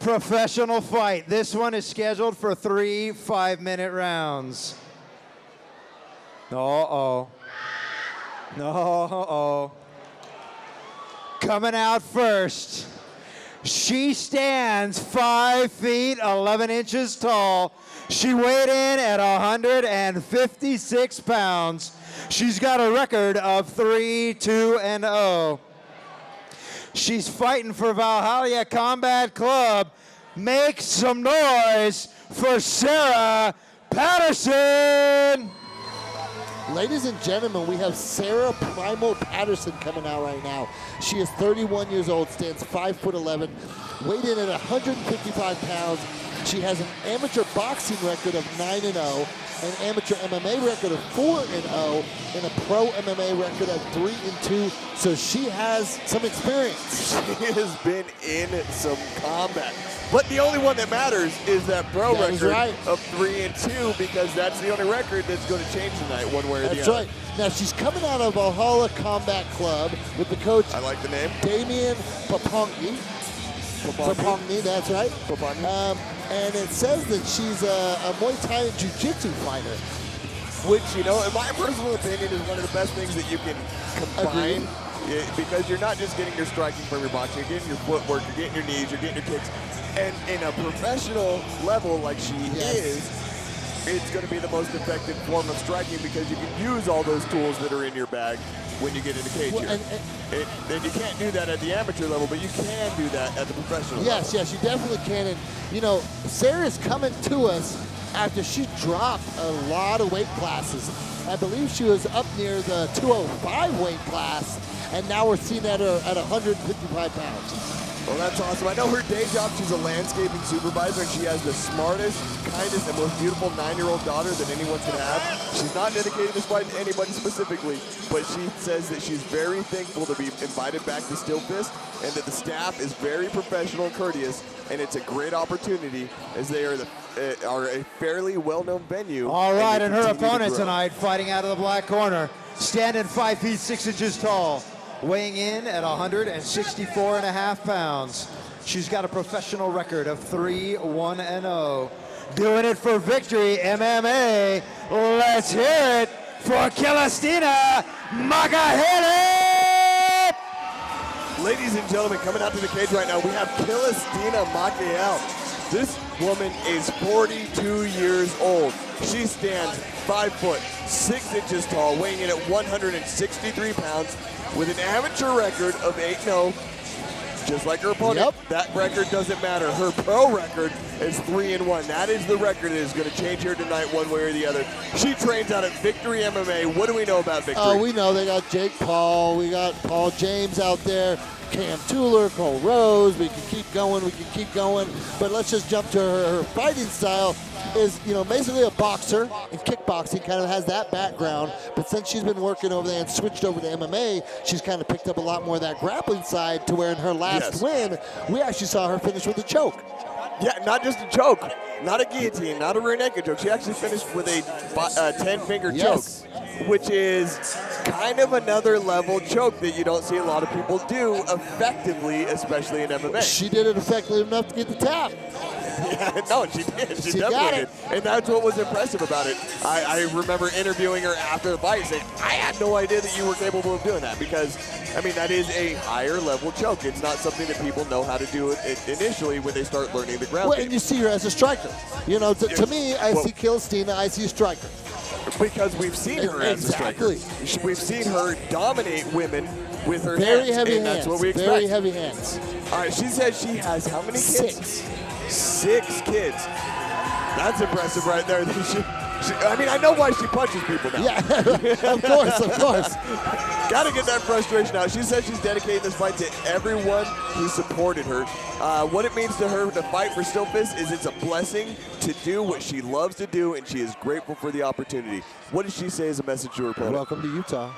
professional fight. This one is scheduled for 3 5-minute rounds. Uh-oh. Uh-oh. Coming out first. She stands 5 feet 11 inches tall. She weighed in at 156 pounds. She's got a record of 3-2-0. She's fighting for Valhalla Combat Club. Make some noise for Sarah Patterson. Ladies and gentlemen, we have Sarah Primal Patterson coming out right now. She is 31 years old, stands 5'11", weighed in at 155 pounds. She has an amateur boxing record of 9-0, an amateur MMA record of 4-0, and a pro MMA record of 3-2. So she has some experience. She has been in some combat. But the only one that matters is that pro record of 3-2, because that's the only record that's going to change tonight, one way or the other. That's right. Now she's coming out of Valhalla Combat Club with the coach. I like the name. Damian Papongi. Papongi, that's right. And it says that she's a Muay Thai and Jiu-Jitsu fighter. Which, you know, in my personal opinion, is one of the best things that you can combine. Because you're not just getting your striking from your boxing, you're getting your footwork, you're getting your knees, you're getting your kicks. And in a professional level like she is, it's going to be the most effective form of striking because you can use all those tools that are in your bag when you get in the cage here. And you can't do that at the amateur level, but you can do that at the professional level. Yes, you definitely can. And, you know, Sarah's coming to us after she dropped a lot of weight classes. I believe she was up near the 205 weight class, and now we're seeing at her at 155 pounds. Well, that's awesome. I know her day job, she's a landscaping supervisor, and she has the smartest, kindest, and most beautiful 9-year-old daughter that anyone can have. She's not dedicating this fight to anybody specifically, but she says that she's very thankful to be invited back to Steelfist, and that the staff is very professional and courteous, and it's a great opportunity as they are a fairly well-known venue. All right, and her opponent tonight, fighting out of the black corner, standing 5 feet 6 inches tall, weighing in at 164.5 pounds. She's got a professional record of 3-1-0. Doing it for Victory MMA. Let's hear it for Kristina Makeheli. Ladies and gentlemen, coming out to the cage right now, we have Kristina Makeheli. This woman is 42 years old. She stands 5 foot 6 inches tall, weighing in at 163 pounds, with an amateur record of 8-0, just like her opponent. Yep. That record doesn't matter. Her pro record is 3-1. That is the record that is going to change here tonight one way or the other. She trains out at Victory MMA. What do we know about Victory? Oh, we know they got Jake Paul. We got Paul James out there. Cam Tuller, Cole Rose. We can keep going. But let's just jump to her fighting style. Is, you know, basically a boxer, and kickboxing kind of has that background, but since she's been working over there and switched over to MMA, she's kind of picked up a lot more of that grappling side, to where in her last win, we actually saw her finish with a choke. Yeah, not just a choke, not a guillotine, not a rear naked choke. She actually finished with a 10-finger choke, which is kind of another level choke that you don't see a lot of people do effectively, especially in MMA. She did it effectively enough to get the tap. Yeah, no, she did. She definitely did. And that's what was impressive about it. I remember interviewing her after the fight saying, I had no idea that you were capable of doing that, because, I mean, that is a higher level choke. It's not something that people know how to do it initially when they start learning the ground game. And you see her as a striker. You know, to me, I see Kristina, I see a striker. Because we've seen her as a striker. We've seen her dominate women with her Very hands. heavy and hands. That's what we expect. Very heavy hands. All right, she says she has how many kids? 6 kids. That's impressive right there. I mean, I know why she punches people now. Yeah, of course. Got to get that frustration out. She says she's dedicating this fight to everyone who supported her. What it means to her to fight for Steelfist is it's a blessing to do what she loves to do, and she is grateful for the opportunity. What does she say as a message to her opponent? Welcome to Utah.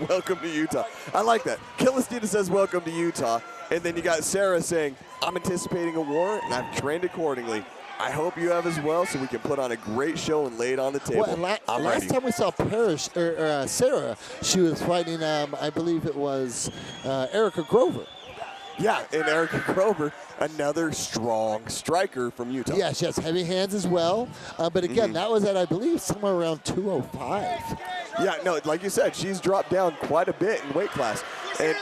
Welcome to Utah. I like that. Kristina says welcome to Utah, and then you got Sarah saying, I'm anticipating a war, and I've trained accordingly. I hope you have as well, so we can put on a great show and lay it on the table. Well, last time we saw Sarah, she was fighting, I believe it was Erica Grover. Yeah, and Erica Grover, another strong striker from Utah. Yeah, she has heavy hands as well. But again, that was at, I believe, somewhere around 205. Yeah, no, like you said, she's dropped down quite a bit in weight class. And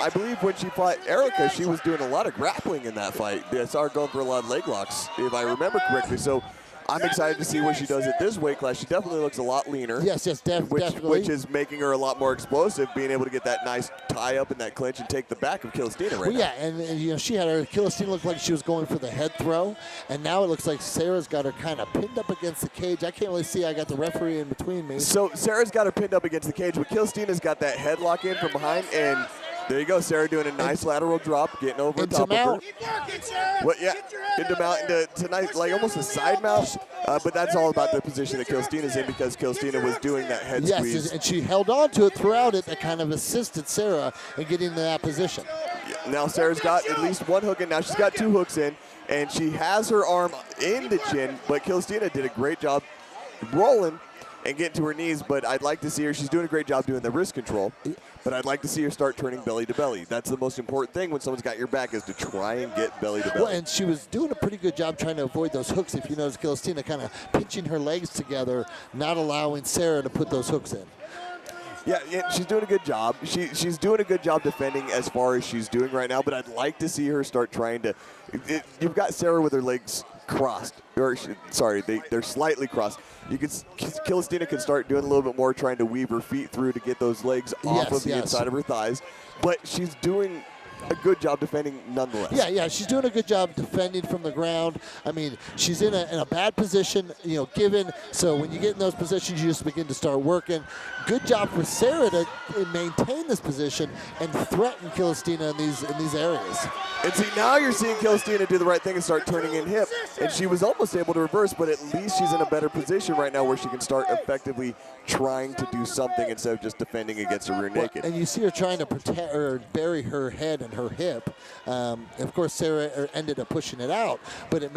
I believe when she fought Erica, she was doing a lot of grappling in that fight. I saw her going for a lot of leg locks, if I remember correctly. So I'm excited to see what she does at this weight class. She definitely looks a lot leaner. Yes, definitely. Which is making her a lot more explosive, being able to get that nice tie up in that clinch and take the back of Kristina right now. Yeah, and you know, she had her, Kristina looked like she was going for the head throw, and now it looks like Sarah's got her kind of pinned up against the cage. I can't really see. I got the referee in between me. So Sarah's got her pinned up against the cage, but Kristina's got that headlock in from behind, and there you go, Sarah doing a nice lateral drop, getting over on top of her. Well, yeah, into mount, into tonight, like almost a side mount, but that's all about the position that Kristina's in because Kristina was doing that head squeeze. Yes, and she held on to it throughout it. That kind of assisted Sarah in getting into that position. Yeah, now Sarah's got at least one hook in. Now she's got two hooks in, and she has her arm in the chin, but Kristina did a great job rolling and getting to her knees, but I'd like to see her. She's doing a great job doing the wrist control, but I'd like to see her start turning belly to belly. That's the most important thing when someone's got your back is to try and get belly to belly. Well, and she was doing a pretty good job trying to avoid those hooks. If you notice, Kristina kind of pinching her legs together, not allowing Sarah to put those hooks in. Yeah, she's doing a good job. She's doing a good job defending as far as she's doing right now, but I'd like to see her start trying to you've got Sarah with her legs crossed, or sorry, they're slightly crossed. Kristina can start doing a little bit more, trying to weave her feet through to get those legs off of the inside of her thighs, but she's doing a good job defending nonetheless. Yeah, she's doing a good job defending from the ground. I mean, she's in a bad position, you know, given. So when you get in those positions, you just begin to start working. Good job for Sarah to maintain this position and threaten Kristina in these areas. And see, now you're seeing Kristina do the right thing and start turning in hip. And she was almost able to reverse, but at least she's in a better position right now where she can start effectively trying to do something instead of just defending against a rear naked. And you see her trying to protect or bury her head and her hip. Of course, Sarah ended up pushing it out, but it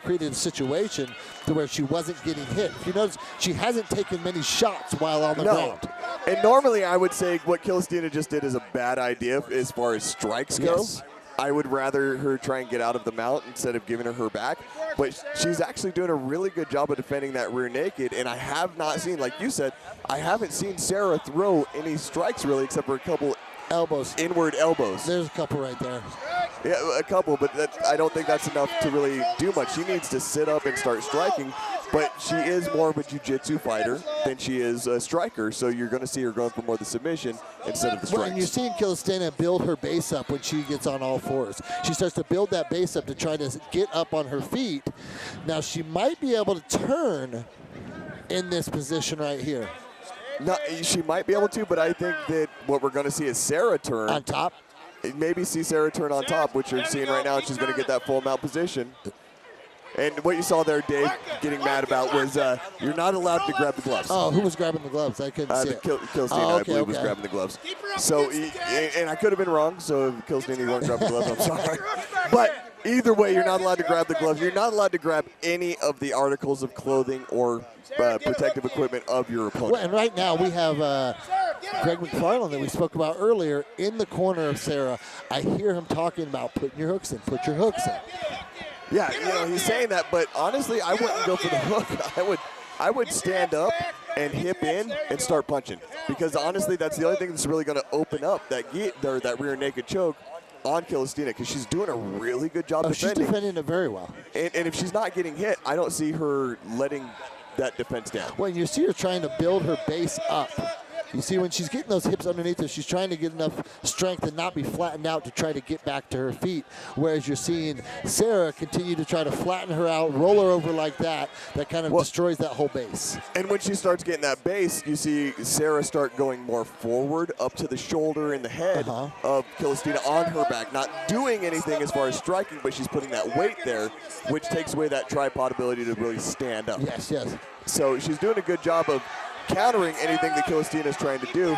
created a situation to where she wasn't getting hit. If you notice, she hasn't taken many shots while on the ground. And normally I would say what Kristina just did is a bad idea as far as strikes go. Yes. I would rather her try and get out of the mount instead of giving her back. But she's actually doing a really good job of defending that rear naked. And I have not seen, like you said, I haven't seen Sarah throw any strikes really except for a couple elbows, inward elbows. There's a couple right there. Yeah, a couple, but I don't think that's enough to really do much. She needs to sit up and start striking, but she is more of a jiu-jitsu fighter than she is a striker, so you're going to see her going for more of the submission instead of the strikes. Well, and you're seeing Kristina build her base up when she gets on all fours. She starts to build that base up to try to get up on her feet. Now, she might be able to turn in this position right here. No, she might be able to, but I think that what we're going to see is Sarah turn. On top? Maybe see Sarah turn on top, which you're seeing right now. She's going to get that full mount position. And what you saw there, Dave, getting mad about was you're not allowed to grab the gloves. Oh, who was grabbing the gloves? I couldn't see it. Kristina, I believe, was grabbing the gloves. So, and I could have been wrong, so if Kristina wasn't grabbing the gloves, I'm sorry. But either way, you're not allowed to grab the gloves. You're not allowed to grab any of the articles of clothing or protective equipment of your opponent. Well, and right now we have Greg McFarland that we spoke about earlier in the corner of Sarah. I hear him talking about putting your hooks in, put your hooks in. Yeah, you know, he's saying that, but honestly, I wouldn't go for the hook. I would stand up and hip in and start punching, because honestly, that's the only thing that's really going to open up that rear naked choke on Kristina, because she's doing a really good job defending. She's defending it very well. And if she's not getting hit, I don't see her letting that defense down. Well, you see her trying to build her base up. You see when she's getting those hips underneath her, she's trying to get enough strength and not be flattened out to try to get back to her feet. Whereas you're seeing Sarah continue to try to flatten her out, roll her over like that. That kind of destroys that whole base. And when she starts getting that base, you see Sarah start going more forward up to the shoulder and the head of Kristina on her back. Not doing anything as far as striking, but she's putting that weight there, which takes away that tripod ability to really stand up. Yes, yes. So she's doing a good job of countering anything that Kristina is trying to do.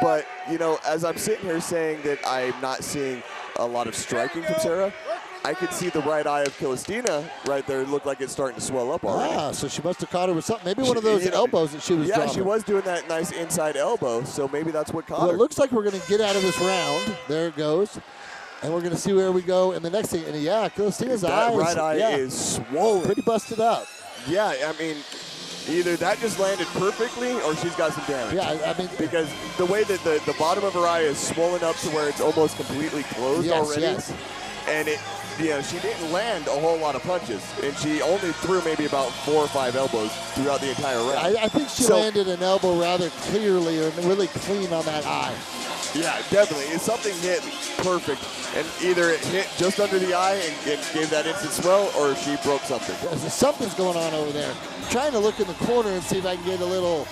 But, you know, as I'm sitting here saying that I'm not seeing a lot of striking from Sarah, I could see the right eye of Kristina right there. It looked like it's starting to swell up already. Ah, so she must have caught her with something. Maybe one of those elbows that she was dropping. Yeah, she was doing that nice inside elbow, so maybe that's what caught her. Well, it looks like we're going to get out of this round. There it goes. And we're going to see where we go in the next thing. And yeah, Kristina's That eyes. right eye yeah, is swollen. pretty busted up. Yeah, I mean, either that just landed perfectly or she's got some damage. Yeah, I mean. Because the way that the bottom of her eye is swollen up to where it's almost completely closed Yes, already. yes. And she didn't land a whole lot of punches. And she only threw maybe about 4 or 5 elbows throughout the entire round. I think she landed an elbow rather clearly or really clean on that eye. Yeah, definitely. If something hit perfect, and either it hit just under the eye and gave that instant swell, or she broke something. Something's going on over there. I'm trying to look in the corner and see if I can get a little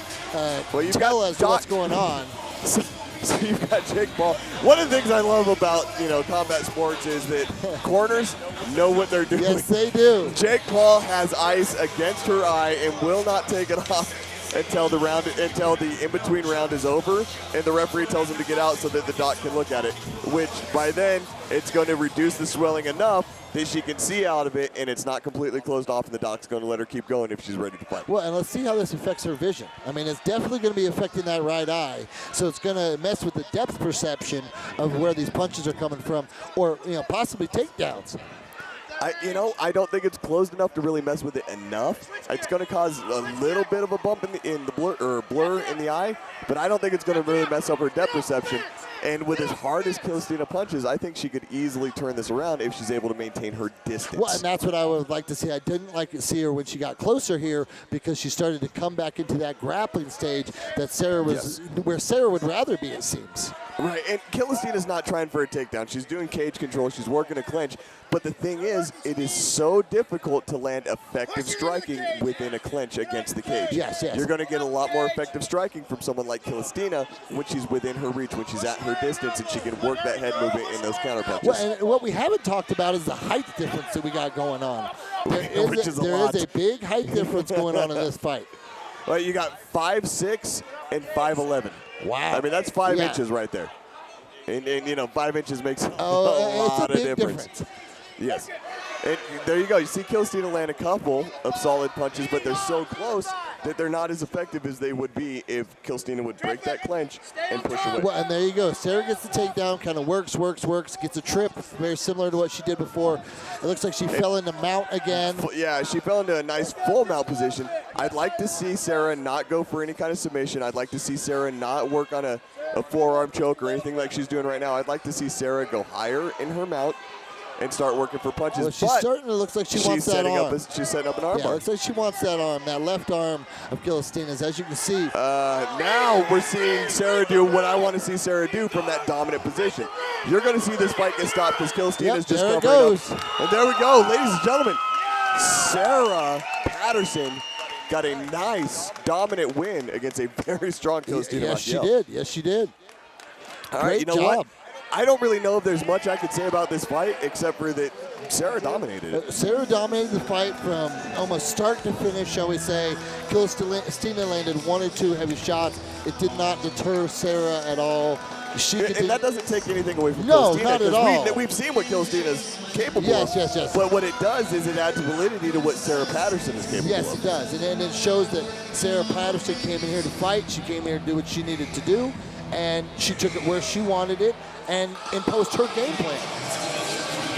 tell as to what's going on. So you've got Jake Paul. One of the things I love about combat sports is that corners know what they're doing. Yes, they do. Jake Paul has ice against her eye and will not take it off until the in-between round is over, and the referee tells him to get out so that the doc can look at it. Which by then it's going to reduce the swelling enough that she can see out of it, and it's not completely closed off, and the doc's going to let her keep going if she's ready to fight. Well, and let's see how this affects her vision. I mean, it's definitely going to be affecting that right eye, so it's going to mess with the depth perception of where these punches are coming from, or possibly takedowns. I don't think it's closed enough to really mess with it enough. It's going to cause a little bit of a bump in the blur in the eye, but I don't think it's going to really mess up her depth perception. And with as hard as Kristina punches, I think she could easily turn this around if she's able to maintain her distance. Well, and that's what I would like to see. I didn't like to see her when she got closer here because she started to come back into that grappling stage that Sarah was, where Sarah would rather be, it seems. Right, and Kristina's not trying for a takedown. She's doing cage control. She's working a clinch. But the thing is, it is so difficult to land effective striking within a clinch against the cage. Yes, yes. You're going to get a lot more effective striking from someone like Kristina when she's within her reach, when she's at her distance, and she can work that head movement in those counter punches. Well, and what we haven't talked about is the height difference that we got going on. There is a big height difference going on in this fight. Well, you got 5'6" and 5'11". Wow. I mean, that's 5 inches right there. And 5 inches makes a lot of difference. Yes. And there you go. You see Kristina land a couple of solid punches, but they're so close that they're not as effective as they would be if Kristina would break that clinch and push away. Well, and there you go. Sarah gets the takedown, kind of works, gets a trip, very similar to what she did before. It looks like she fell into mount again. Yeah, she fell into a nice full mount position. I'd like to see Sarah not go for any kind of submission. I'd like to see Sarah not work on a forearm choke or anything like she's doing right now. I'd like to see Sarah go higher in her mount and start working for punches. Well, she certainly looks like she wants that arm. She's setting up an arm bar. Looks like she wants that arm, that left arm of Kristina's, as you can see. Now we're seeing Sarah do what I want to see Sarah do from that dominant position. You're going to see this fight get stopped because Kristina's just there it covering goes. up. And there we go, ladies and gentlemen. Sarah Patterson got a nice, dominant win against a very strong Kristina. Yes, she did. Yes, she did. All right, you know what? I don't really know if there's much I could say about this fight except for that Sarah dominated it. Sarah dominated the fight from almost start to finish, shall we say. Kristina landed 1 or 2 heavy shots. It did not deter Sarah at all. And that doesn't take anything away from Kristina. No, not at all. We've seen what Kristina's capable of. Yes. But what it does is it adds validity to what Sarah Patterson is capable of. Yes, it does. And it shows that Sarah Patterson came in here to fight. She came here to do what she needed to do. And she took it where she wanted it and imposed her game plan.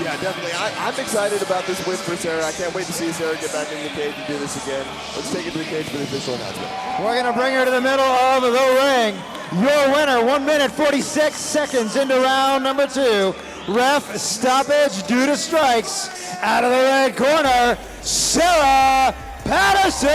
Yeah, definitely. I'm excited about this win for Sarah. I can't wait to see Sarah get back in the cage and do this again. Let's take it to the cage for the official announcement. We're going to bring her to the middle of the ring. Your winner, 1 minute, 46 seconds into round number 2. Ref stoppage due to strikes. Out of the red corner, Sarah Patterson!